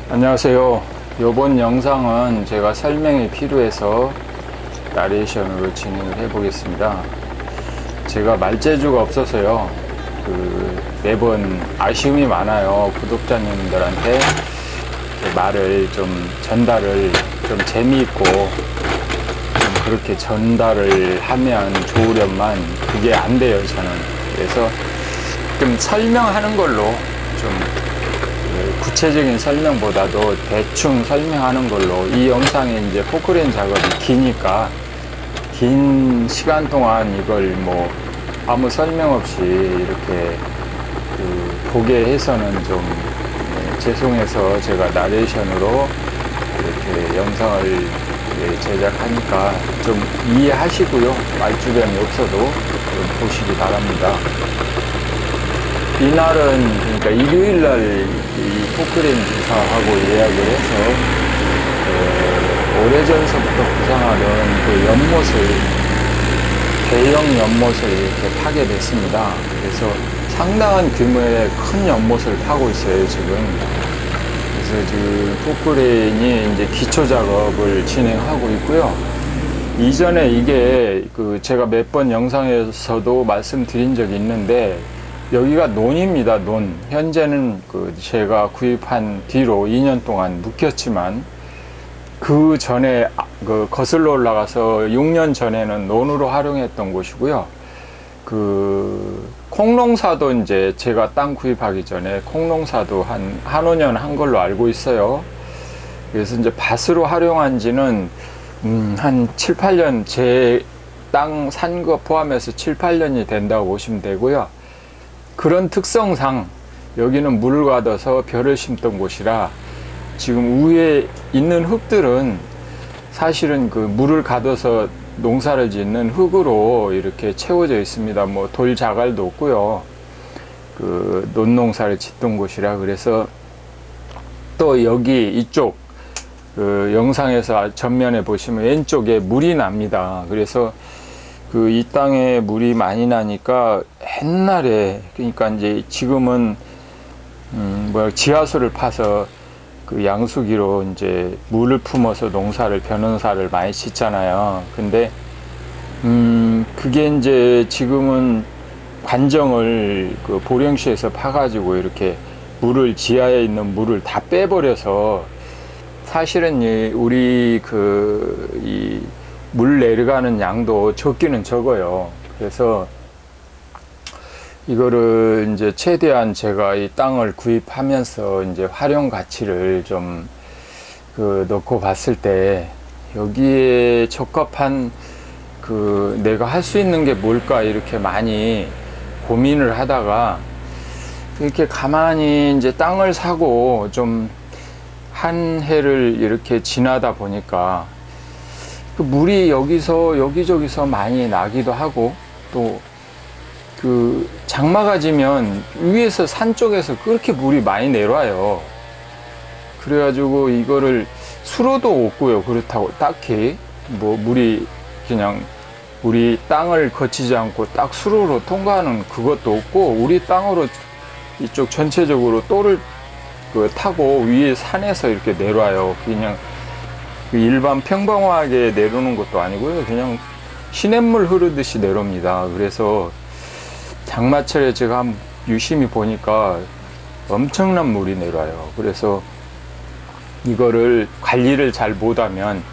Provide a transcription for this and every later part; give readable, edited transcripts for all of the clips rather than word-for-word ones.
안녕하세요. 이번 영상은 제가 설명이 필요해서 나레이션으로 진행을 해 보겠습니다. 제가 말재주가 없어서요. 매번 아쉬움이 많아요. 구독자님들한테 말을 좀 전달을 좀 재미있고 좀 그렇게 전달을 하면 좋으련만 그게 안 돼요, 저는. 그래서 좀 설명하는 걸로 좀 구체적인 설명보다도 대충 설명하는 걸로, 이 영상에 이제 포크레인 작업이 기니까 긴 시간 동안 이걸 뭐 아무 설명 없이 이렇게 보게 해서는 좀 죄송해서 제가 나레이션으로 이렇게 영상을 제작하니까 좀 이해하시고요. 말주변이 없어도 좀 보시기 바랍니다. 이날은, 그러니까 일요일날 이 포크레인 기사하고 예약을 해서 오래전서부터 구상하던 그 연못을, 대형 연못을 이렇게 파게 됐습니다. 그래서 상당한 규모의 큰 연못을 파고 있어요, 지금. 그래서 지금 포크레인이 이제 기초 작업을 진행하고 있고요. 이전에 이게 제가 몇 번 영상에서도 말씀드린 적이 있는데, 여기가 논입니다, 논. 현재는 제가 구입한 뒤로 2년 동안 묵혔지만, 그 전에 거슬러 올라가서 6년 전에는 논으로 활용했던 곳이고요. 콩농사도 이제 제가 땅 구입하기 전에 콩농사도 한 5년 한 걸로 알고 있어요. 그래서 이제 밭으로 활용한 지는 한 7, 8년, 제 땅 산 거 포함해서 7, 8년이 된다고 보시면 되고요. 그런 특성상 여기는 물을 가둬서 벼를 심던 곳이라, 지금 위에 있는 흙들은 사실은 물을 가둬서 농사를 짓는 흙으로 이렇게 채워져 있습니다. 뭐 돌 자갈도 없고요. 논농사를 짓던 곳이라. 그래서 또 여기 이쪽 영상에서 전면에 보시면 왼쪽에 물이 납니다. 그래서 이 땅에 물이 많이 나니까 옛날에, 그러니까 이제 지금은 지하수를 파서 양수기로 이제 물을 품어서 벼농사를 많이 짓잖아요. 근데 그게 이제 지금은 관정을 보령시에서 파가지고 이렇게 지하에 있는 물을 다 빼버려서, 사실은 우리 이 물 내려가는 양도 적기는 적어요. 그래서 이거를 이제 최대한 제가 이 땅을 구입하면서 이제 활용 가치를 좀 넣고 봤을 때, 여기에 적합한 내가 할 수 있는 게 뭘까 이렇게 많이 고민을 하다가, 이렇게 가만히 이제 땅을 사고 좀 한 해를 이렇게 지나다 보니까 물이 여기저기서 많이 나기도 하고, 또 장마가 지면 위에서 산 쪽에서 그렇게 물이 많이 내려와요. 그래가지고 이거를 수로도 없고요. 그렇다고 딱히 그냥 우리 땅을 거치지 않고 딱 수로로 통과하는 그것도 없고, 우리 땅으로 이쪽 전체적으로 또를 타고 위에 산에서 이렇게 내려와요. 그냥 일반 평범하게 내려오는 것도 아니고요. 그냥 시냇물 흐르듯이 내려옵니다. 그래서 장마철에 제가 유심히 보니까 엄청난 물이 내려와요. 그래서 이거를 관리를 잘 못하면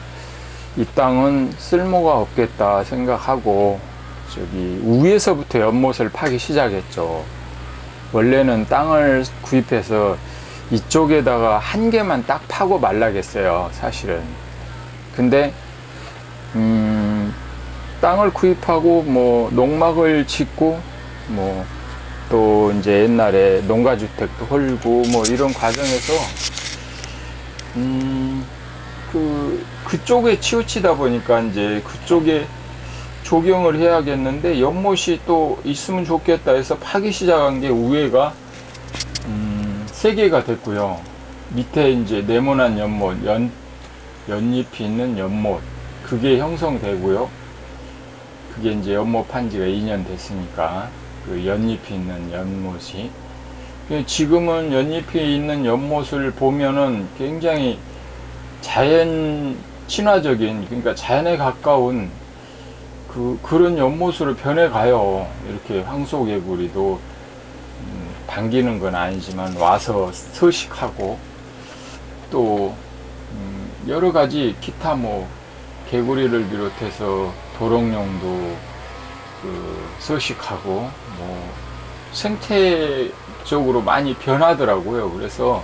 이 땅은 쓸모가 없겠다 생각하고, 위에서부터 연못을 파기 시작했죠. 원래는 땅을 구입해서 이쪽에다가 한 개만 딱 파고 말라겠어요, 사실은. 근데 땅을 구입하고 농막을 짓고 또 이제 옛날에 농가주택도 헐고 이런 과정에서 그쪽에 치우치다 보니까 이제 그쪽에 조경을 해야겠는데, 연못이 또 있으면 좋겠다 해서 파기 시작한 게 위에가 3개가 됐고요. 밑에 이제 네모난 연못, 연잎이 있는 연못, 그게 형성되고요. 그게 이제 연못 판지가 2년 됐으니까 연잎이 있는 연못이, 지금은 연잎이 있는 연못을 보면은 굉장히 자연 친화적인, 그러니까 자연에 가까운 그런 연못으로 변해가요. 이렇게 황소개구리도 반기는 건 아니지만 와서 서식하고, 또 여러 가지 기타 뭐 개구리를 비롯해서 도롱뇽도 서식하고, 뭐 생태적으로 많이 변하더라고요. 그래서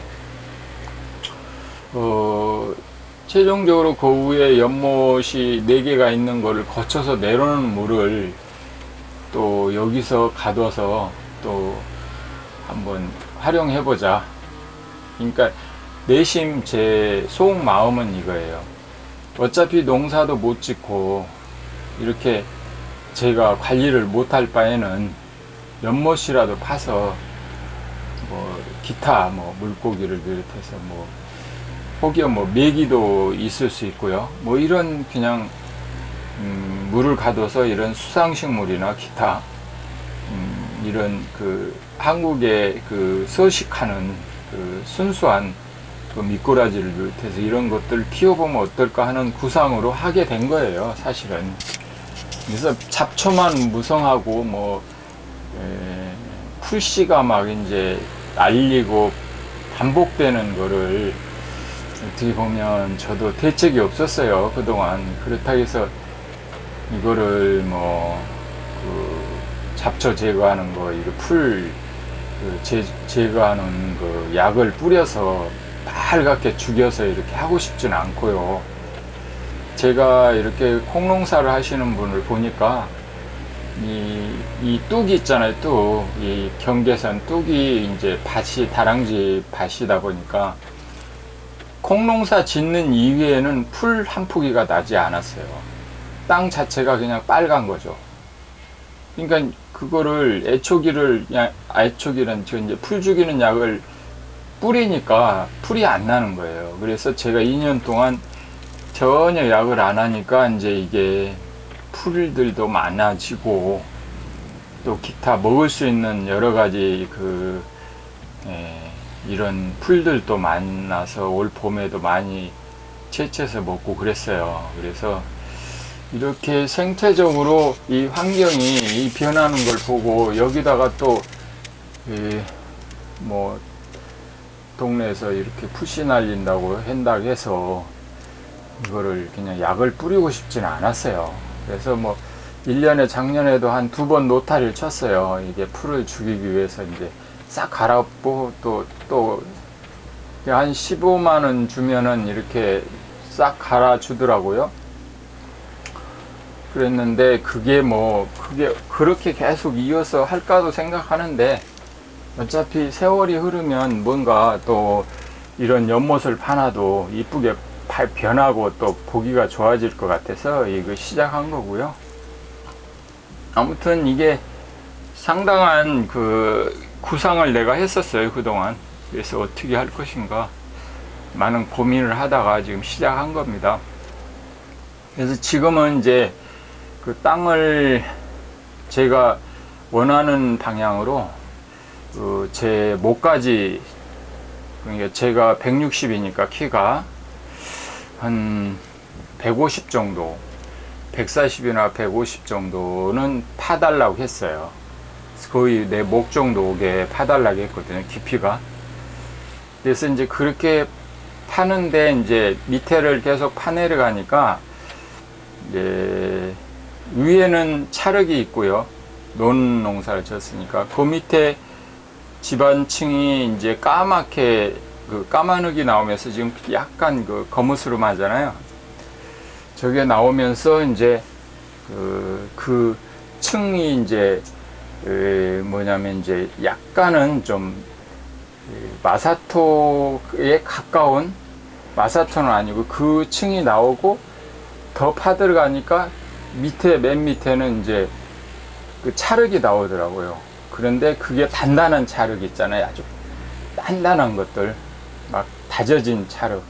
최종적으로 그 위에 연못이 4개가 있는 거를 거쳐서 내려오는 물을 또 여기서 가둬서 또 한번 활용해보자. 그러니까 내심 제 속마음은 이거예요. 어차피 농사도 못 짓고 이렇게 제가 관리를 못할 바에는 연못이라도 파서 뭐 기타 뭐 물고기를 비롯해서 뭐 혹여 뭐 메기도 있을 수 있고요. 뭐 이런 그냥 물을 가둬서 이런 수상식물이나 기타 이런 한국의 서식하는 순수한 미꾸라지를 비롯해서 이런 것들 키워보면 어떨까 하는 구상으로 하게 된 거예요, 사실은. 그래서 잡초만 무성하고 뭐 풀씨가 막 이제 날리고 반복되는 거를 어떻게 보면 저도 대책이 없었어요, 그동안. 그렇다고 해서 이거를 뭐 잡초 제거하는 거, 이거 풀 제거하는 그 약을 뿌려서 빨갛게 죽여서 이렇게 하고 싶진 않고요. 제가 이렇게 콩농사를 하시는 분을 보니까 이 뚝이 있잖아요, 뚝. 이 경계선 뚝이 이제 다랑쥐 밭이다 보니까 콩농사 짓는 이후에는 풀 한 포기가 나지 않았어요. 땅 자체가 그냥 빨간 거죠. 그러니까 그거를 애초기란 이제 풀 죽이는 약을 뿌리니까 풀이 안 나는 거예요. 그래서 제가 2년 동안 전혀 약을 안 하니까 이제 이게 풀들도 많아지고 또 기타 먹을 수 있는 여러 가지 이런 풀들도 많아서 올 봄에도 많이 채취해서 먹고 그랬어요. 그래서 이렇게 생태적으로 이 환경이 변하는 걸 보고, 여기다가 또 뭐 동네에서 이렇게 풀씨 날린다고 해서 이거를 그냥 약을 뿌리고 싶지는 않았어요. 그래서 뭐 1년에 작년에도 한 2번 노타리를 쳤어요. 이게 풀을 죽이기 위해서 이제 싹 갈아엎고 또 한 15만원 주면은 이렇게 싹 갈아주더라고요. 그랬는데 그게 그렇게 계속 이어서 할까도 생각하는데, 어차피 세월이 흐르면 뭔가 또 이런 연못을 파놔도 이쁘게 변하고 또 보기가 좋아질 것 같아서 이거 시작한 거고요. 아무튼 이게 상당한 구상을 내가 했었어요, 그동안. 그래서 어떻게 할 것인가 많은 고민을 하다가 지금 시작한 겁니다. 그래서 지금은 이제 그 땅을 제가 원하는 방향으로 제 목까지, 그러니까 제가 160이니까 키가 한 150 정도, 140이나 150 정도는 파달라고 했어요. 거의 내 목 정도 오게 파달라고 했거든요, 깊이가. 그래서 이제 그렇게 파는데 이제 밑에를 계속 파내려가니까 이제 위에는 찰흙이 있고요. 논농사를 졌으니까 그 밑에 집안층이 이제 까맣게 까만 흙이 나오면서 지금 약간 거무스름하잖아요. 저게 나오면서 이제 그 층이 이제 뭐냐면 이제 약간은 좀 마사토에 가까운, 마사토는 아니고 그 층이 나오고 더 파들어가니까 맨 밑에는 이제 그 찰흙이 나오더라고요. 그런데 그게 단단한 찰흙 있잖아요. 아주 단단한 것들, 막 다져진 찰흙,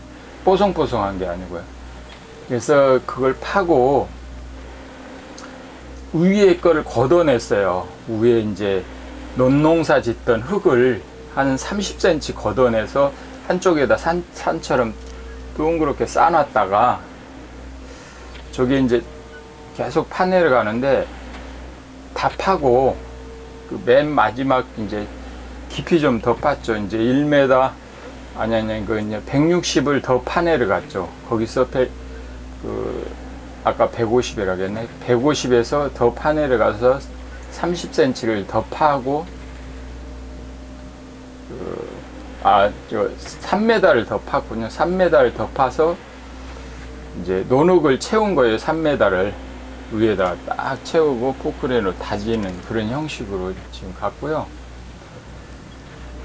뽀송뽀송한 게 아니고요. 그래서 그걸 파고 위에 거를 걷어냈어요. 위에 이제 논농사 짓던 흙을 한 30cm 걷어내서 한쪽에다 산처럼 둥그렇게 쌓아놨다가 저기 이제 계속 파내려 가는데 다 파고 그 맨 마지막 이제 깊이 좀 더 팠죠. 이제 1m 아니 그 이제 160을 더 파내려 갔죠. 거기서 아까 150이라겠네. 150에서 더 파내려 가서 30cm를 더 파고 3m를 더 팠군요. 3m를 더 파서 이제 노즐을 채운 거예요. 3m를 위에다가 딱 채우고 포크레인으로 다지는 그런 형식으로 지금 갔고요.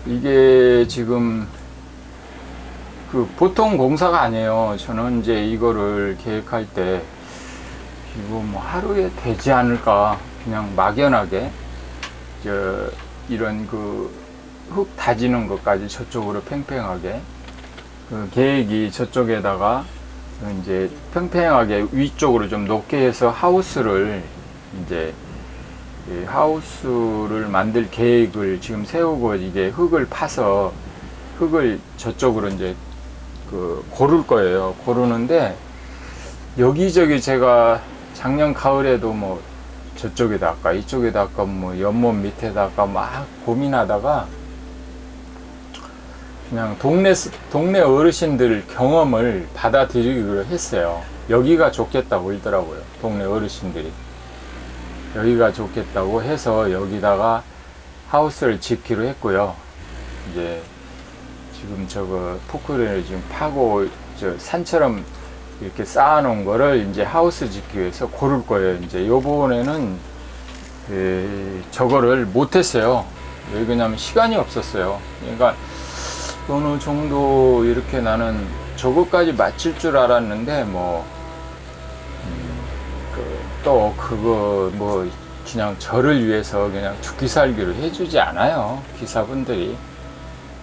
이게 지금 그 보통 공사가 아니에요. 저는 이제 이거를 계획할 때 이거 뭐 하루에 되지 않을까, 그냥 막연하게 이런 그 흙 다지는 것까지 저쪽으로 팽팽하게 그 계획이 저쪽에다가 이제 팽팽하게 위쪽으로 좀 높게 해서 하우스를 만들 계획을 지금 세우고 이게 흙을 파서 흙을 저쪽으로 이제 그 고를 거예요. 고르는데 여기저기 제가 작년 가을에도 뭐 저쪽에다 할까 이쪽에다 할까 뭐 연못 밑에다 할까 막 고민하다가 그냥 동네 어르신들 경험을 받아들이기로 했어요. 여기가 좋겠다고 그러더라고요. 동네 어르신들이 여기가 좋겠다고 해서 여기다가 하우스를 짓기로 했고요. 이제 지금 저거 포크레인을 지금 파고 저 산처럼 이렇게 쌓아놓은 거를 이제 하우스 짓기 위해서 고를 거예요. 이제 요번에는 저거를 못했어요. 왜 그러냐면 시간이 없었어요. 그러니까 어느 정도 이렇게 나는 저거까지 마칠 줄 알았는데 또 그거 뭐 그냥 저를 위해서 그냥 죽기 살기로 해주지 않아요. 기사분들이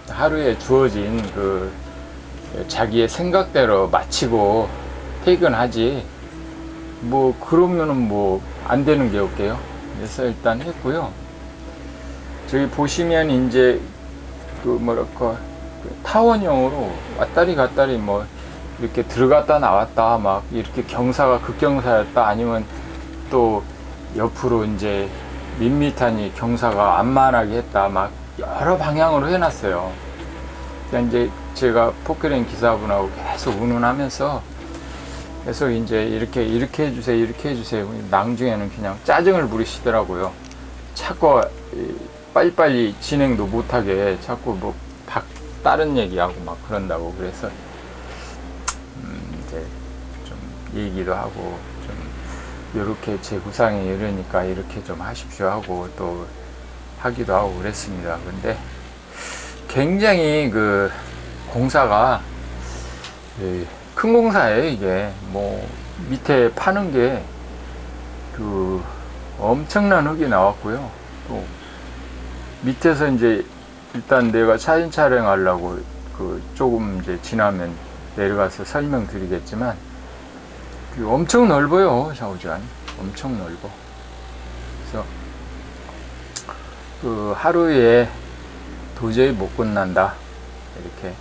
하루에 주어진 그 자기의 생각대로 마치고 퇴근하지 뭐 그러면은 뭐 안 되는 게 없게요. 그래서 일단 했고요. 저기 보시면 이제 그 뭐랄까 타원형으로 왔다리 갔다리 뭐 이렇게 들어갔다 나왔다 막 이렇게 경사가 극경사였다 아니면 또 옆으로 이제 밋밋하니 경사가 안만하게 했다 막 여러 방향으로 해놨어요. 그러니까 이제 제가 포크레인 기사분하고 계속 운운하면서 그래서 이제 이렇게 해주세요. 나중에는 그냥 짜증을 부리시더라고요. 자꾸 빨리빨리 진행도 못하게 자꾸 뭐 다른 얘기하고 막 그런다고. 그래서 이제 좀 얘기도 하고 좀 이렇게 제 구상이 이러니까 이렇게 좀 하십시오 하고 또 하기도 하고 그랬습니다. 근데 굉장히 그 공사가 큰 공사예요. 이게 뭐 밑에 파는 게 그 엄청난 흙이 나왔고요. 또 밑에서 이제 일단 내가 사진 촬영하려고 그 조금 이제 지나면 내려가서 설명드리겠지만 엄청 넓어요. 샤오지안 엄청 넓어. 그래서 그 하루에 도저히 못 끝난다 이렇게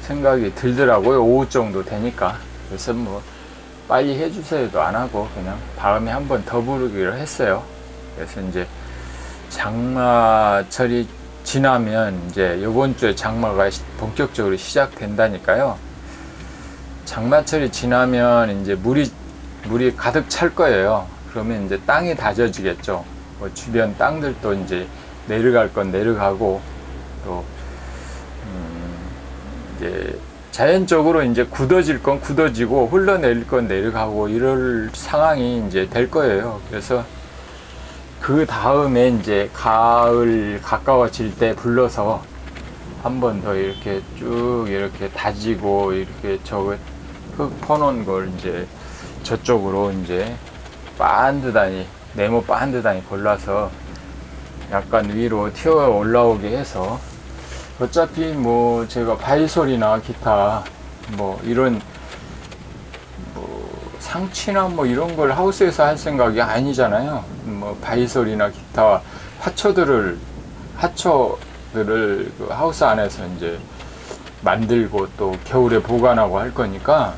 생각이 들더라고요. 오후 정도 되니까. 그래서 뭐 빨리 해주세요도 안 하고 그냥 다음에 한번 더 부르기로 했어요. 그래서 이제 장마철이 지나면 이제 이번 주에 장마가 본격적으로 시작된다니까요. 장마철이 지나면 이제 물이 가득 찰 거예요. 그러면 이제 땅이 다져지겠죠. 뭐 주변 땅들도 이제 내려갈 건 내려가고 또 이제 자연적으로 이제 굳어질 건 굳어지고 흘러내릴 건 내려가고 이럴 상황이 이제 될 거예요. 그래서 그 다음에 이제 가을 가까워질 때 불러서 한 번 더 이렇게 쭉 이렇게 다지고 이렇게 저거 흙 퍼놓은 걸 이제 저쪽으로 이제 반듯하니 네모 반듯하니 골라서 약간 위로 튀어 올라오게 해서 어차피 뭐 제가 바이솔이나 기타 뭐 이런 뭐 상치나 뭐 이런 걸 하우스에서 할 생각이 아니잖아요. 뭐 바이솔이나 기타 하초 녀석들을 그 하우스 안에서 이제 만들고 또 겨울에 보관하고 할 거니까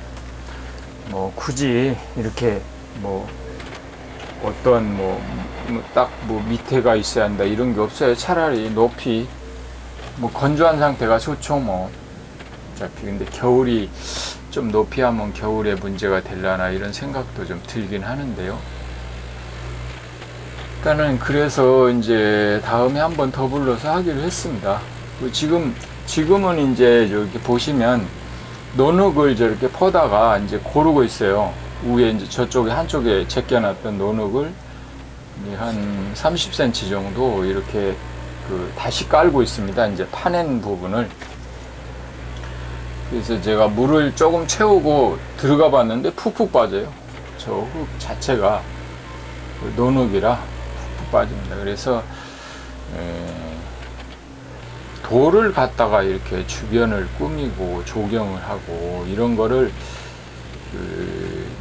뭐 굳이 이렇게 뭐 어떤 딱 밑에가 있어야 한다 이런 게 없어요. 차라리 높이 뭐 건조한 상태가 좋죠 뭐. 어차피 근데 겨울이 좀 높이 하면 겨울에 문제가 되려나 이런 생각도 좀 들긴 하는데요. 일단은 그래서 이제 다음에 한번 더 불러서 하기로 했습니다. 지금은 이제 여기 보시면 노룩을 저렇게 퍼다가 이제 고르고 있어요. 위에 이제 저쪽에 한쪽에 제껴놨던 노룩을 한 30cm 정도 이렇게 다시 깔고 있습니다. 이제 파낸 부분을. 그래서 제가 물을 조금 채우고 들어가 봤는데 푹푹 빠져요. 저 흙 자체가 노룩이라 푹푹 빠집니다. 그래서 돌을 갖다가 이렇게 주변을 꾸미고 조경을 하고 이런 거를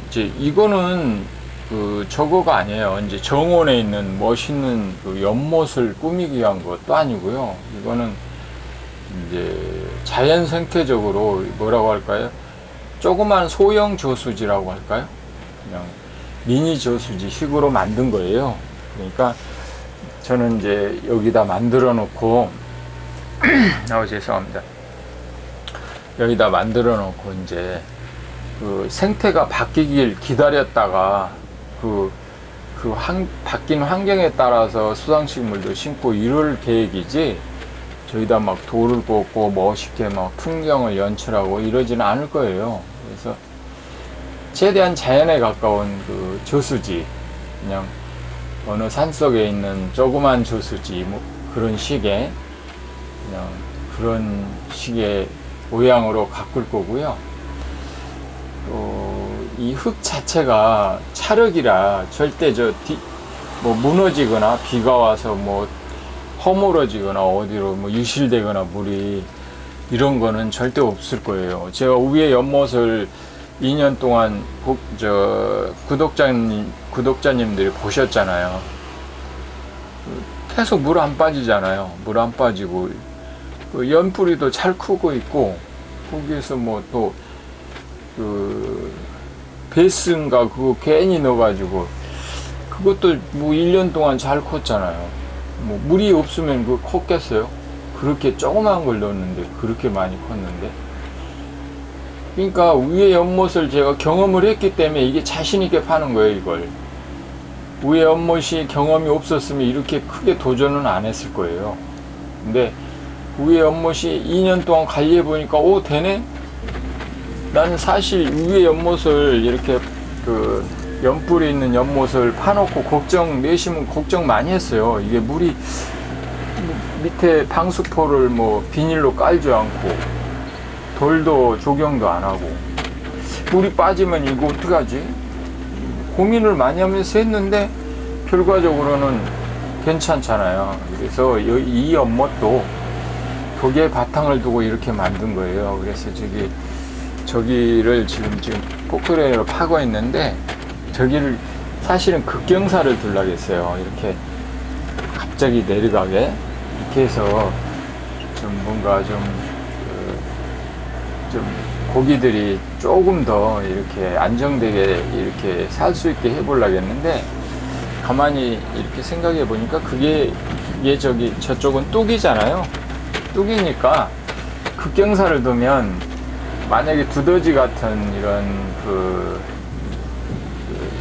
이제 이거는 저거가 아니에요. 이제 정원에 있는 멋있는 연못을 꾸미기 위한 것도 아니고요. 이거는 이제 자연 생태적으로 뭐라고 할까요? 조그만 소형 저수지라고 할까요? 그냥 미니 저수지 식으로 만든 거예요. 그러니까 저는 이제 여기다 만들어 놓고 죄송합니다. 여기다 만들어 놓고 이제 생태가 바뀌길 기다렸다가 바뀐 환경에 따라서 수상식물도 심고 이럴 계획이지 저희다 막 돌을 꽂고 멋있게 막 풍경을 연출하고 이러지는 않을 거예요. 그래서 최대한 자연에 가까운 저수지, 그냥 어느 산속에 있는 조그만 저수지 뭐 그런 식의 그냥 그런 식의 모양으로 가꿀 거고요. 또 이 흙 자체가 찰흙이라 절대 뭐 무너지거나 비가 와서 뭐 허물어지거나 어디로 뭐 유실되거나 물이 이런 거는 절대 없을 거예요. 제가 위에 연못을 2년 동안 구독자님들이 보셨잖아요. 계속 물 안 빠지잖아요. 물 안 빠지고 연뿌리도 잘 크고 있고 거기에서 뭐 또 베스인가 그거 괜히 넣어가지고 그것도 뭐 1년 동안 잘 컸잖아요. 뭐 물이 없으면 그거 컸겠어요? 그렇게 조그만 걸 넣었는데 그렇게 많이 컸는데. 그러니까 위에 연못을 제가 경험을 했기 때문에 이게 자신 있게 파는 거예요. 이걸 위에 연못이 경험이 없었으면 이렇게 크게 도전은 안 했을 거예요. 근데 위에 연못이 2년 동안 관리해 보니까 되네? 나는 사실 위에 연못을 이렇게 연불이 있는 연못을 파놓고 내심은 걱정 많이 했어요. 이게 물이 밑에 방수포를 뭐 비닐로 깔지 않고 돌도 조경도 안 하고 물이 빠지면 이거 어떡하지? 고민을 많이 하면서 했는데 결과적으로는 괜찮잖아요. 그래서 이 연못도 거기에 바탕을 두고 이렇게 만든 거예요. 그래서 저기를 지금 포크레인으로 파고 있는데 저기를 사실은 급경사를 두려고 했어요. 이렇게 갑자기 내려가게 이렇게 해서 좀 뭔가 좀 고기들이 조금 더 이렇게 안정되게 이렇게 살 수 있게 해보려고 했는데 가만히 이렇게 생각해 보니까 이게 저쪽은 뚝이잖아요. 뚝이니까 급경사를 두면 만약에 두더지 같은 이런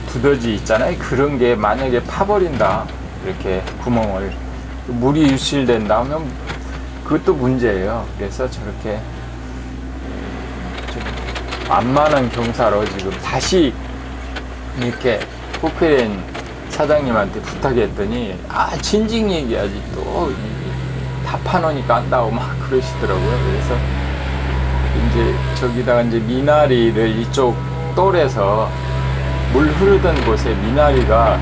두더지 있잖아요. 그런 게 만약에 파버린다. 이렇게 구멍을 물이 유실된다 하면 그것도 문제예요. 그래서 저렇게 좀 만만한 경사로 지금 다시 이렇게 포크레인 사장님한테 부탁했더니 진직 얘기하지 또 다 파놓으니까 안다고 막 그러시더라고요. 그래서 이제 저기다가 이제 미나리를 이쪽 똘에서 물 흐르던 곳에 미나리가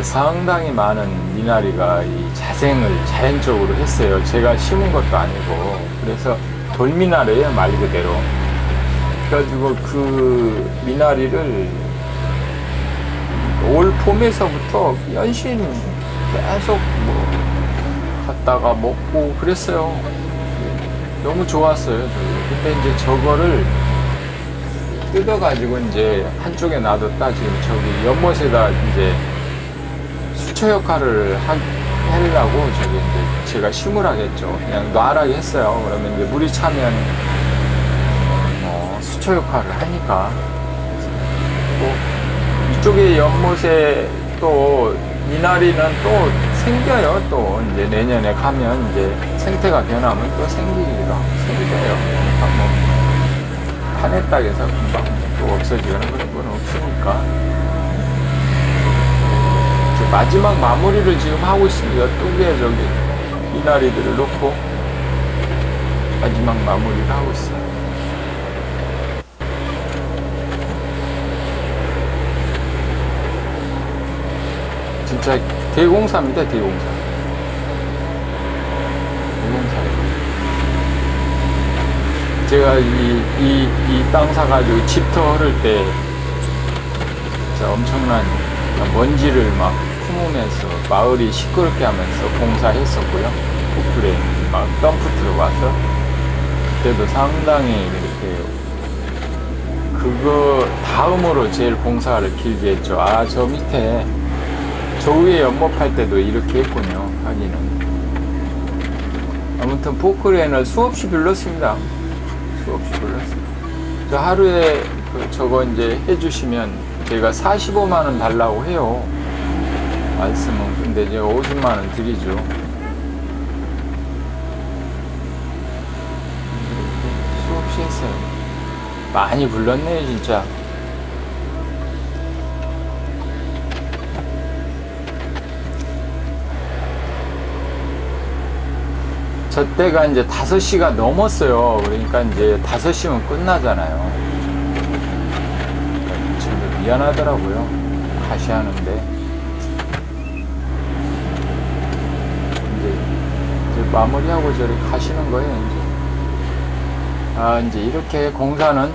상당히 많은 미나리가 이 자생을 자연적으로 했어요. 제가 심은 것도 아니고. 그래서 돌미나리예요, 말 그대로. 그래가지고 그 미나리를 올 봄에서부터 연신 계속 갔다가 먹고 그랬어요. 너무 좋았어요. 근데 이제 저거를 뜯어가지고 이제 한쪽에 놔뒀다 지금 저기 연못에다 이제 수초 역할을 하려고 저기 이제 제가 심으라겠죠. 그냥 놔라고 했어요. 그러면 이제 물이 차면 수초 역할을 하니까. 또 이쪽에 연못에 또 미나리는 또 생겨요. 또 이제 내년에 가면 이제 생태가 변하면 또 생겨요. 그러니까 뭐 파냈다 해서 금방 또 없어지거나 그런 건 없으니까. 마지막 마무리를 지금 하고 있습니다. 뚝에 저기 미나리들을 놓고 마지막 마무리를 하고 있어요. 진짜 대공사입니다. 대공사. 제가 이 땅 사가지고 집터 흐를 때 진짜 엄청난 먼지를 막 품으면서 마을이 시끄럽게 하면서 공사했었고요. 포크레인 막 덤프 들어가서 그때도 상당히 이렇게 그거 다음으로 제일 공사를 길게 했죠. 아, 저 밑에 저 위에 연못할 때도 이렇게 했군요. 하기는. 아무튼 포크레인을 수없이 불렀습니다. 수없이 불렀어요. 저 하루에 저거 이제 해주시면 제가 45만원 달라고 해요. 말씀은. 근데 제가 50만원 드리죠. 수없이 했어요. 많이 불렀네요, 진짜. 저 때가 이제 5시가 넘었어요. 그러니까 이제 5시면 끝나잖아요. 그러니까 저도 미안하더라고요. 가시하는데. 이제 마무리하고 저리 가시는 거예요, 이제. 아, 이제 이렇게 공사는,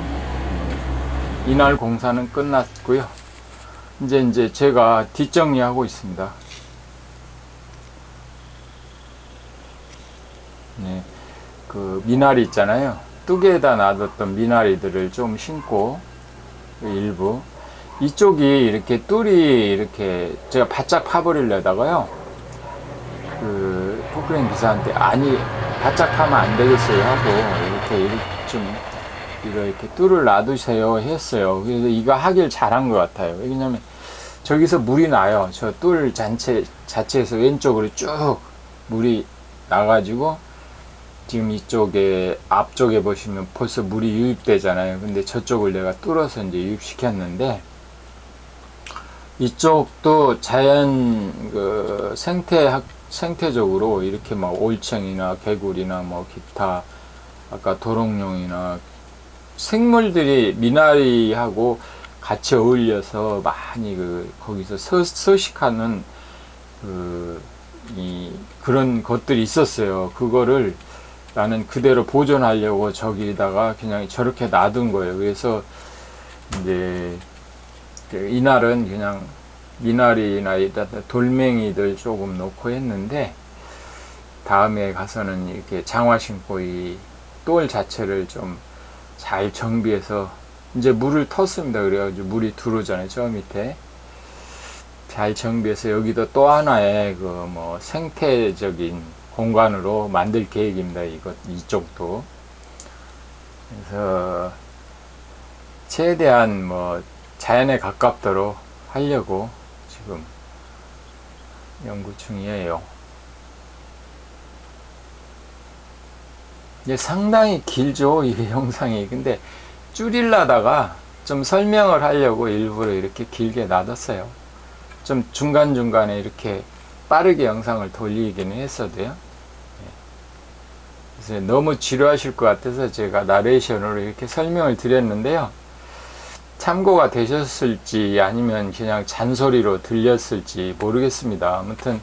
이날 공사는 끝났고요. 이제 제가 뒷정리하고 있습니다. 네, 그 미나리 있잖아요. 뚝에다 놔뒀던 미나리들을 좀 심고 일부 이쪽이 이렇게 뚫이 이렇게 제가 바짝 파버리려다가요. 그 포크레인 기사한테 아니 바짝 파면 안 되겠어요 하고 이렇게 뚫을 놔두세요 했어요. 그래서 이거 하길 잘한 것 같아요. 왜냐면 저기서 물이 나요. 저 뚫 자체에서 왼쪽으로 쭉 물이 나가지고 지금 이쪽에 앞쪽에 보시면 벌써 물이 유입되잖아요. 근데 저쪽을 내가 뚫어서 이제 유입시켰는데 이쪽도 자연 그 생태적으로 이렇게 막 올챙이나 개구리나 뭐 기타 아까 도롱뇽이나 생물들이 미나리하고 같이 어울려서 많이 거기서 서식하는 그런 것들이 있었어요. 그거를 나는 그대로 보존하려고 저기다가 그냥 저렇게 놔둔 거예요. 그래서 이제 이날은 그냥 미나리나 돌멩이들 조금 넣고 했는데 다음에 가서는 이렇게 장화 신고 이 돌 자체를 좀 잘 정비해서 이제 물을 텄습니다. 그래가지고 물이 들어오잖아요. 저 밑에 잘 정비해서 여기도 또 하나의 생태적인 공간으로 만들 계획입니다. 이쪽도. 그래서 최대한 자연에 가깝도록 하려고 지금 연구 중이에요. 이게 상당히 길죠, 이 영상이. 근데 줄이려다가 좀 설명을 하려고 일부러 이렇게 길게 놔뒀어요. 좀 중간중간에 이렇게 빠르게 영상을 돌리기는 했어도요. 그래서 너무 지루하실 것 같아서 제가 나레이션으로 이렇게 설명을 드렸는데요. 참고가 되셨을지 아니면 그냥 잔소리로 들렸을지 모르겠습니다. 아무튼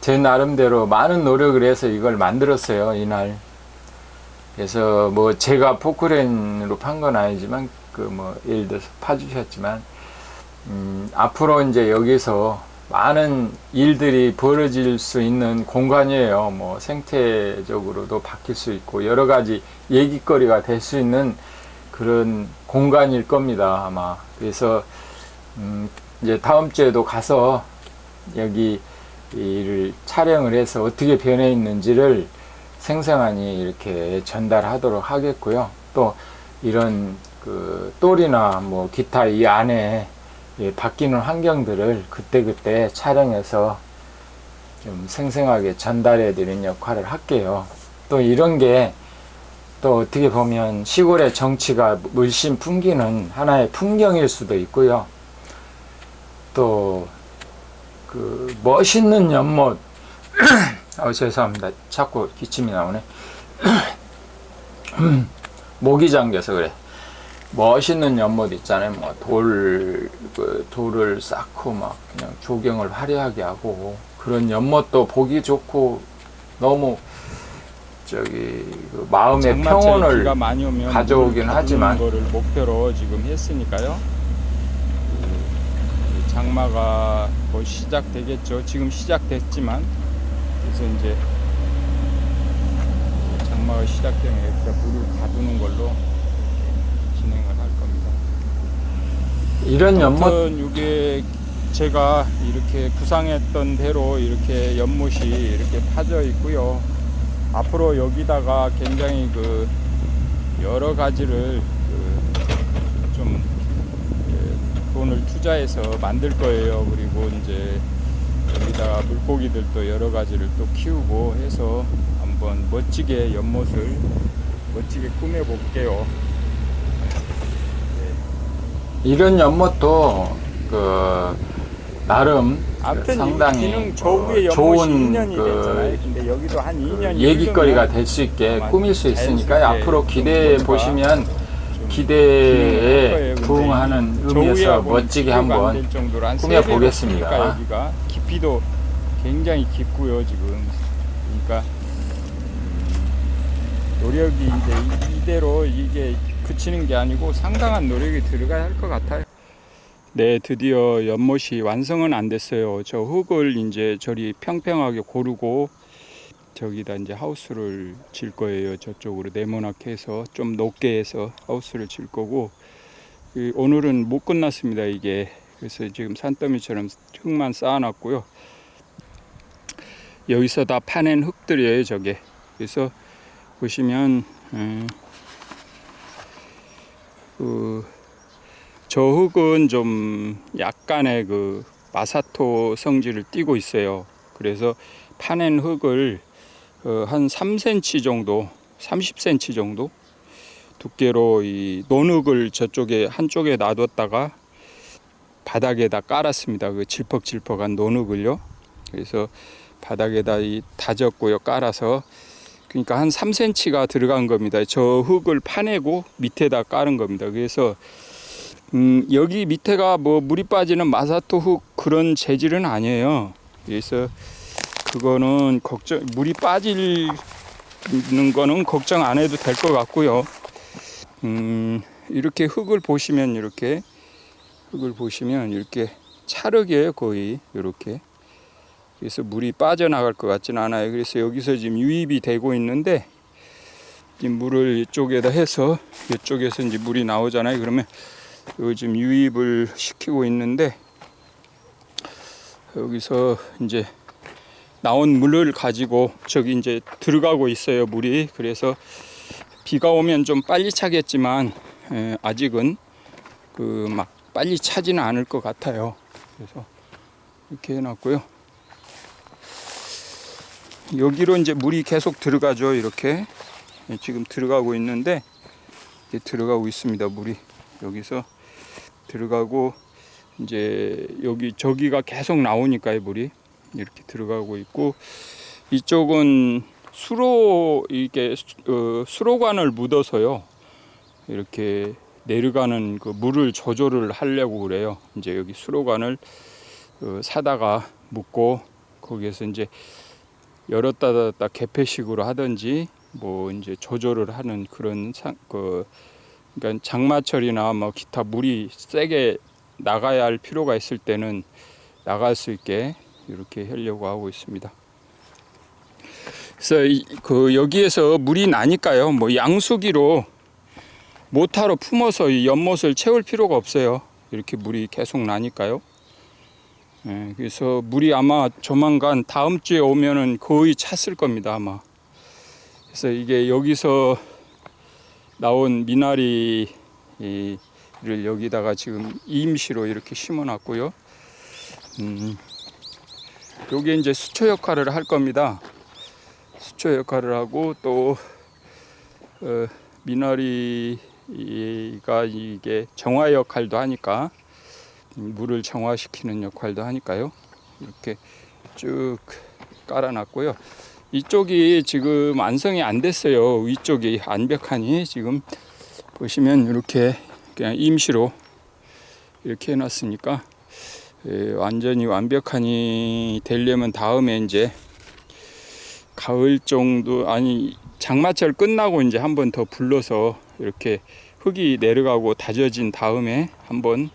제 나름대로 많은 노력을 해서 이걸 만들었어요, 이날. 그래서 제가 포크레인으로 판 건 아니지만 예를 들어서 파주셨지만 앞으로 이제 여기서 많은 일들이 벌어질 수 있는 공간이에요. 뭐 생태적으로도 바뀔 수 있고 여러 가지 얘기거리가 될 수 있는 그런 공간일 겁니다, 아마. 그래서 이제 다음 주에도 가서 여기 를 촬영을 해서 어떻게 변해 있는지를 생생하니 이렇게 전달하도록 하겠고요. 또 이런 그 똘이나 뭐 기타 이 안에 바뀌는 환경들을 그때그때 촬영해서 좀 생생하게 전달해 드리는 역할을 할게요. 또 이런 게 또 어떻게 보면 시골의 정치가 물씬 풍기는 하나의 풍경일 수도 있고요. 또 그 멋있는 연못 죄송합니다. 자꾸 기침이 나오네. 목이 잠겨서 그래. 멋있는 연못 있잖아요. 뭐 돌을 쌓고 막 그냥 조경을 화려하게 하고 그런 연못도 보기 좋고 너무 그 마음의 평온을 가져오긴 하지만 거를 목표로 지금 했으니까요. 장마가 곧 시작되겠죠. 지금 시작됐지만 그래서 이제 장마가 시작되면 여기다 물을 가두는 걸로 진행을 할 겁니다. 이런 연못 이게 제가 이렇게 구상했던 대로 이렇게 연못이 이렇게 파져 있고요. 앞으로 여기다가 굉장히 그 여러 가지를 좀 돈을 투자해서 만들 거예요. 그리고 이제 여기다가 물고기들도 여러 가지를 또 키우고 해서 한번 멋지게 연못을 멋지게 꾸며 볼게요. 이런 연못도 그 나름 상당히 좋은 근데 여기도 한 2년 얘기거리가 될 수 있게 꾸밀 수 있으니까 앞으로 기대해 보시면 기대에 부응하는 의미에서 멋지게 한번 꾸며 보겠습니다. 여기가 깊이도 굉장히 깊고요 지금. 그러니까 노력이 이제 이대로 이게 그치는 게 아니고 상당한 노력이 들어가야 할 것 같아요. 네, 드디어 연못이 완성은 안 됐어요. 저 흙을 이제 저리 평평하게 고르고 저기다 이제 하우스를 질 거예요. 저쪽으로 네모나게 해서 좀 높게 해서 하우스를 질 거고, 오늘은 못 끝났습니다 이게. 그래서 지금 산더미처럼 흙만 쌓아놨고요. 여기서 다 파낸 흙들이에요 저게. 그래서 보시면 저 흙은 좀 약간의 그 마사토 성질을 띠고 있어요. 그래서 파낸 흙을 한 3cm 정도, 30cm 정도 두께로 이 논흙을 저쪽에 한쪽에 놔뒀다가 바닥에다 깔았습니다. 그 질퍽질퍽한 논흙을요. 그래서 바닥에다 다졌고요. 깔아서. 그러니까 한 3cm가 들어간 겁니다. 저 흙을 파내고 밑에다 깔은 겁니다. 그래서 여기 밑에가 뭐 물이 빠지는 마사토 흙 그런 재질은 아니에요. 그래서 그거는 물이 빠지는 거는 걱정 안 해도 될 것 같고요. 이렇게 흙을 보시면 이렇게 찰흙이에요 거의 이렇게. 그래서 물이 빠져나갈 것 같지는 않아요. 그래서 여기서 지금 유입이 되고 있는데 이 물을 이쪽에다 해서 이쪽에서 이제 물이 나오잖아요. 그러면 요즘 유입을 시키고 있는데 여기서 이제 나온 물을 가지고 저기 이제 들어가고 있어요 물이. 그래서 비가 오면 좀 빨리 차겠지만 아직은 그 막 빨리 차지는 않을 것 같아요. 그래서 이렇게 해놨고요. 여기로 이제 물이 계속 들어가죠. 이렇게 지금 들어가고 있는데 들어가고 있습니다. 물이 여기서 들어가고 이제 저기가 계속 나오니까요. 물이 이렇게 들어가고 있고, 이쪽은 수로관을 묻어서요 이렇게 내려가는 그 물을 조절을 하려고 그래요. 이제 여기 수로관을 사다가 묻고 거기에서 이제 열었다 닫았다 개폐식으로 하든지 뭐 이제 조절을 하는 그런 그러니까 장마철이나 뭐 기타 물이 세게 나가야 할 필요가 있을 때는 나갈 수 있게 이렇게 하려고 하고 있습니다. 그래서 여기에서 물이 나니까요, 뭐 양수기로 모타로 품어서 이 연못을 채울 필요가 없어요. 이렇게 물이 계속 나니까요. 예, 그래서 물이 아마 조만간 다음 주에 오면은 거의 찼을 겁니다, 아마. 그래서 이게 여기서 나온 미나리를 여기다가 지금 임시로 이렇게 심어 놨고요. 요게 이제 수초 역할을 할 겁니다. 수초 역할을 하고 또 미나리가 이게 정화 역할도 하니까 물을 정화시키는 역할도 하니까요. 이렇게 쭉 깔아놨고요. 이쪽이 지금 완성이 안 됐어요. 위쪽이 완벽하니 지금 보시면 이렇게 그냥 임시로 이렇게 해놨으니까 완전히 완벽하니 되려면 다음에 이제 가을 정도, 아니 장마철 끝나고 이제 한 번 더 불러서 이렇게 흙이 내려가고 다져진 다음에 한번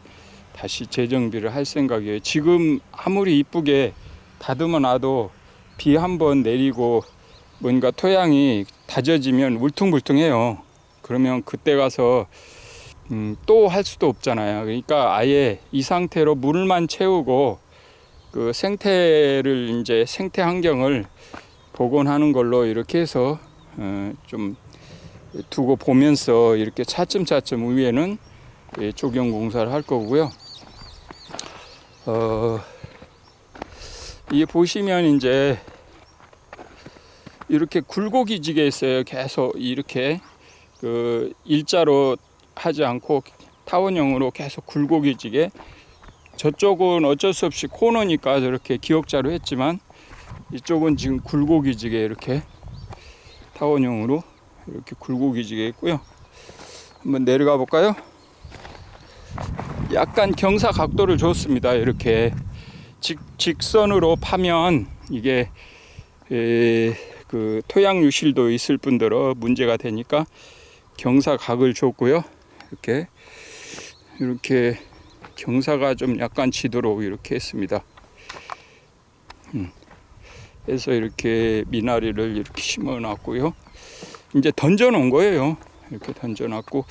다시 재정비를 할 생각이에요. 지금 아무리 이쁘게 다듬어 놔도 비 한 번 내리고 뭔가 토양이 다져지면 울퉁불퉁해요. 그러면 그때 가서 또 할 수도 없잖아요. 그러니까 아예 이 상태로 물만 채우고 그 생태를 이제 생태 환경을 복원하는 걸로 이렇게 해서 좀 두고 보면서 이렇게 차츰차츰 위에는 조경 공사를 할 거고요. 이 보시면 이제 이렇게 굴곡이지게 있어요. 계속 이렇게 그 일자로 하지 않고 타원형으로 계속 굴곡이지게. 저쪽은 어쩔 수 없이 코너니까 저렇게 기역자로 했지만 이쪽은 지금 굴곡이지게 이렇게 타원형으로 이렇게 굴곡이지게 있고요. 한번 내려가 볼까요? 약간 경사 각도를 줬습니다. 이렇게 직선으로 파면 이게 그 토양 유실도 있을 뿐더러 문제가 되니까 경사각을 줬고요. 이렇게 경사가 좀 약간 지도록 이렇게 했습니다. 그래서 이렇게 미나리를 이렇게 심어 놨고요. 이제 던져 놓은 거예요. 이렇게 던져 놨고,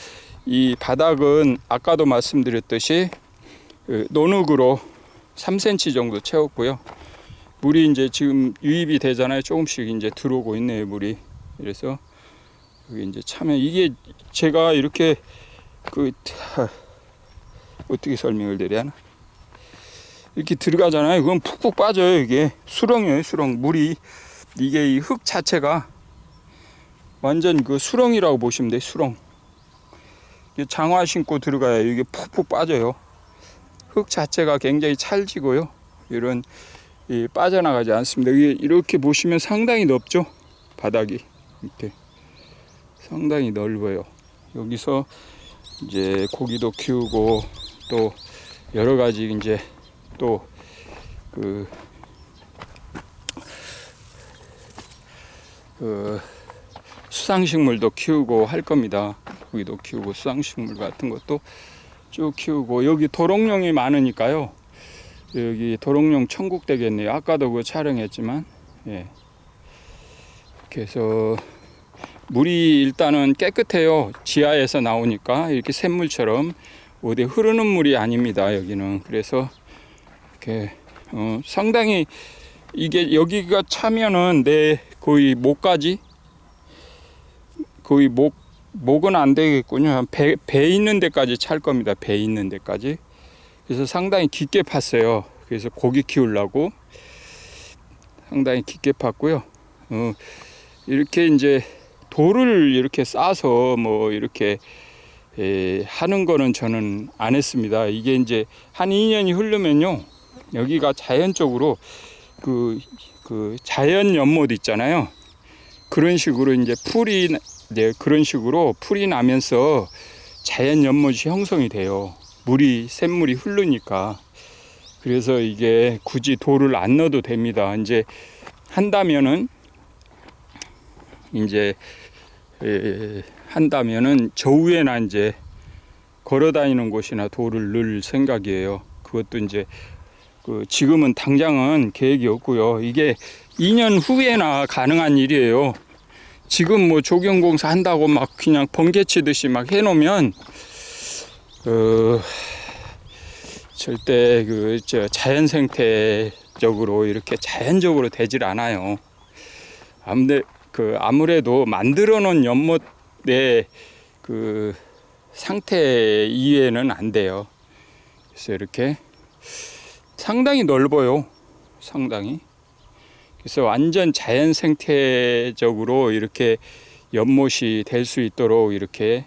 이 바닥은 아까도 말씀드렸듯이 노흙으로 3cm 정도 채웠고요. 물이 이제 지금 유입이 되잖아요. 조금씩 이제 들어오고 있네요, 물이. 그래서 여기 이제 차면 이게 제가 이렇게 어떻게 설명을 드려야 하나? 이렇게 들어가잖아요. 그건 푹푹 빠져요. 이게 수렁이에요, 수렁. 물이 이게 이 흙 자체가 완전 그 수렁이라고 보시면 돼요, 수렁. 장화 신고 들어가야 이게 푹푹 빠져요. 흙 자체가 굉장히 찰지고요. 이런 빠져나가지 않습니다. 이렇게 보시면 상당히 넓죠, 바닥이. 이렇게 상당히 넓어요. 여기서 이제 고기도 키우고 또 여러 가지 이제 또 수상식물도 키우고 할 겁니다. 고기도 키우고 수상식물 같은 것도 쭉 키우고, 여기 도롱뇽이 많으니까요. 여기 도롱뇽 천국 되겠네요. 아까도 그 촬영했지만, 예. 그래서 물이 일단은 깨끗해요. 지하에서 나오니까 이렇게 샘물처럼 어디 흐르는 물이 아닙니다, 여기는. 그래서 이렇게 상당히 이게 여기가 차면은 내 거의 목까지, 거의 목은 안 되겠군요. 배 있는 데까지 찰 겁니다. 배 있는 데까지. 그래서 상당히 깊게 팠어요. 그래서 고기 키우려고 상당히 깊게 팠고요. 이렇게 이제 돌을 이렇게 싸서 뭐 이렇게 하는 거는 저는 안 했습니다. 이게 이제 한 2년이 흐르면요, 여기가 자연적으로 그 자연 연못 있잖아요. 그런 식으로 이제 그런 식으로 풀이 나면서 자연 연못이 형성이 돼요. 샘물이 흐르니까. 그래서 이게 굳이 돌을 안 넣어도 됩니다. 이제 한다면은 저 위에나 이제 걸어 다니는 곳이나 돌을 넣을 생각이에요. 그것도 이제 지금은 당장은 계획이 없고요. 이게 2년 후에나 가능한 일이에요. 지금 뭐 조경공사 한다고 막 그냥 번개치듯이 막 해놓으면 절대 자연 생태적으로 이렇게 자연적으로 되질 않아요. 아무래도 만들어 놓은 연못의 그 상태 이외에는 안 돼요. 그래서 이렇게 상당히 넓어요. 상당히. 그래서 완전 자연 생태적으로 이렇게 연못이 될 수 있도록 이렇게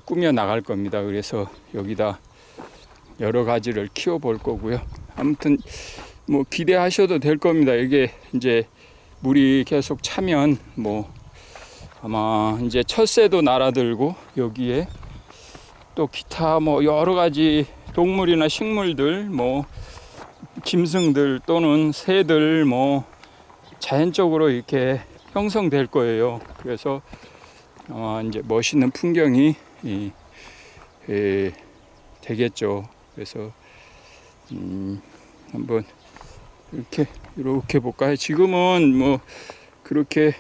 꾸며 나갈 겁니다. 그래서 여기다 여러 가지를 키워 볼 거고요. 아무튼 뭐 기대하셔도 될 겁니다. 이게 이제 물이 계속 차면 뭐 아마 이제 철새도 날아들고 여기에 또 기타 뭐 여러 가지 동물이나 식물들 뭐 짐승들 또는 새들 뭐 자연적으로 이렇게 형성될 거예요. 그래서 이제 멋있는 풍경이 되겠죠. 그래서 한번 이렇게 볼까요? 지금은 뭐 그렇게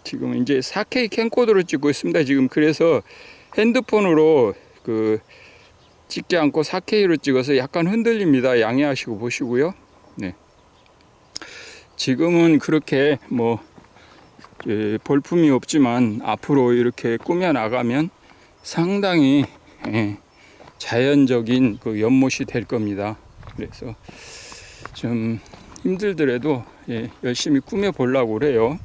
지금 이제 4K 캠코더로 찍고 있습니다. 지금 그래서 핸드폰으로 찍지 않고 4K로 찍어서 약간 흔들립니다. 양해하시고 보시고요. 네. 지금은 그렇게 뭐 볼품이 없지만 앞으로 이렇게 꾸며 나가면 상당히 자연적인 연못이 될 겁니다. 그래서 좀 힘들더라도 열심히 꾸며 보려고 그래요.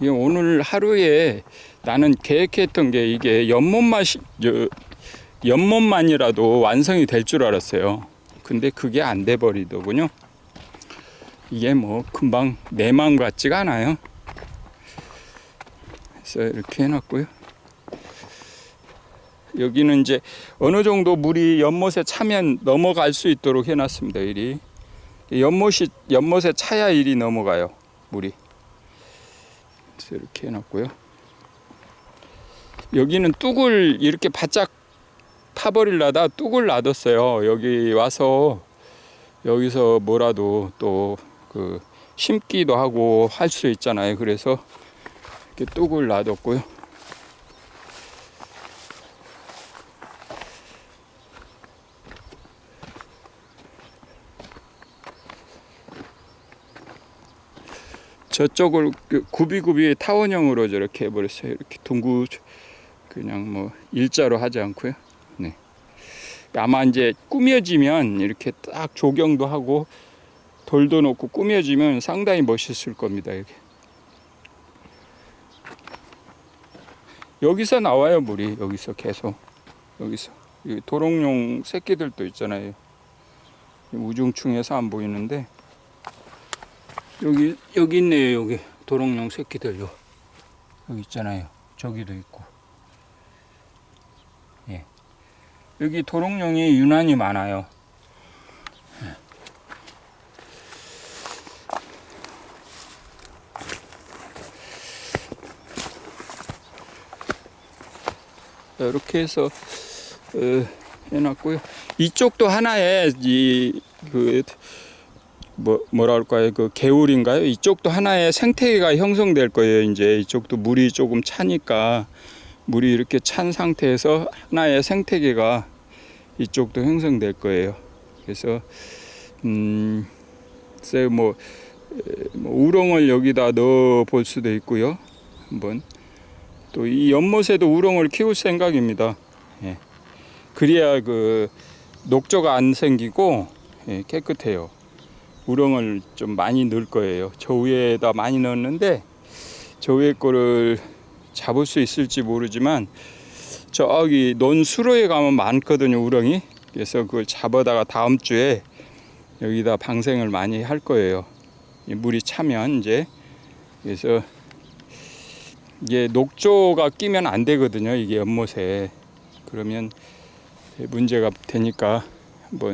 오늘 하루에 나는 계획했던 게 이게 연못만이라도 완성이 될 줄 알았어요. 근데 그게 안 돼 버리더군요. 이게 뭐 금방 내 마음 같지가 않아요. 그래서 이렇게 해놨고요. 여기는 이제 어느 정도 물이 연못에 차면 넘어갈 수 있도록 해놨습니다. 이리 연못에 차야 일이 넘어가요. 물이. 그래서 이렇게 해놨고요. 여기는 뚝을 이렇게 바짝 파버리려다 뚝을 놔뒀어요. 여기 와서 여기서 뭐라도 또 심기도 하고 할 수 있잖아요. 그래서 이렇게 뚝을 놔뒀고요. 저쪽을 구비구비 타원형으로 저렇게 해버렸어요. 이렇게 둥구 그냥 뭐 일자로 하지 않고요. 네. 아마 이제 꾸며지면 이렇게 딱 조경도 하고 돌도 놓고 꾸며지면 상당히 멋있을 겁니다. 여기서 나와요. 물이 여기서 계속 여기서 도롱뇽 새끼들도 있잖아요. 우중충해서 안 보이는데 여기 있네요. 여기 도롱뇽 새끼들 여기 있잖아요. 저기도 있고. 예. 여기 도롱뇽이 유난히 많아요. 이렇게 해서 해놨고요. 이쪽도 하나의 뭐랄까요, 개울인가요? 이쪽도 하나의 생태계가 형성될 거예요. 이제 이쪽도 물이 조금 차니까 물이 이렇게 찬 상태에서 하나의 생태계가 이쪽도 형성될 거예요. 그래서 글쎄요, 뭐 우렁을 여기다 넣어 볼 수도 있고요. 한번 또 이 연못에도 우렁을 키울 생각입니다. 예. 그래야 녹조가 안 생기고 깨끗해요. 우렁을 좀 많이 넣을 거예요. 저 위에다 많이 넣었는데 저 위에 거를 잡을 수 있을지 모르지만 저기 논수로에 가면 많거든요, 우렁이. 그래서 그걸 잡아다가 다음 주에 여기다 방생을 많이 할 거예요. 물이 차면 이제. 그래서 이게 녹조가 끼면 안 되거든요, 이게 연못에. 그러면 문제가 되니까 한번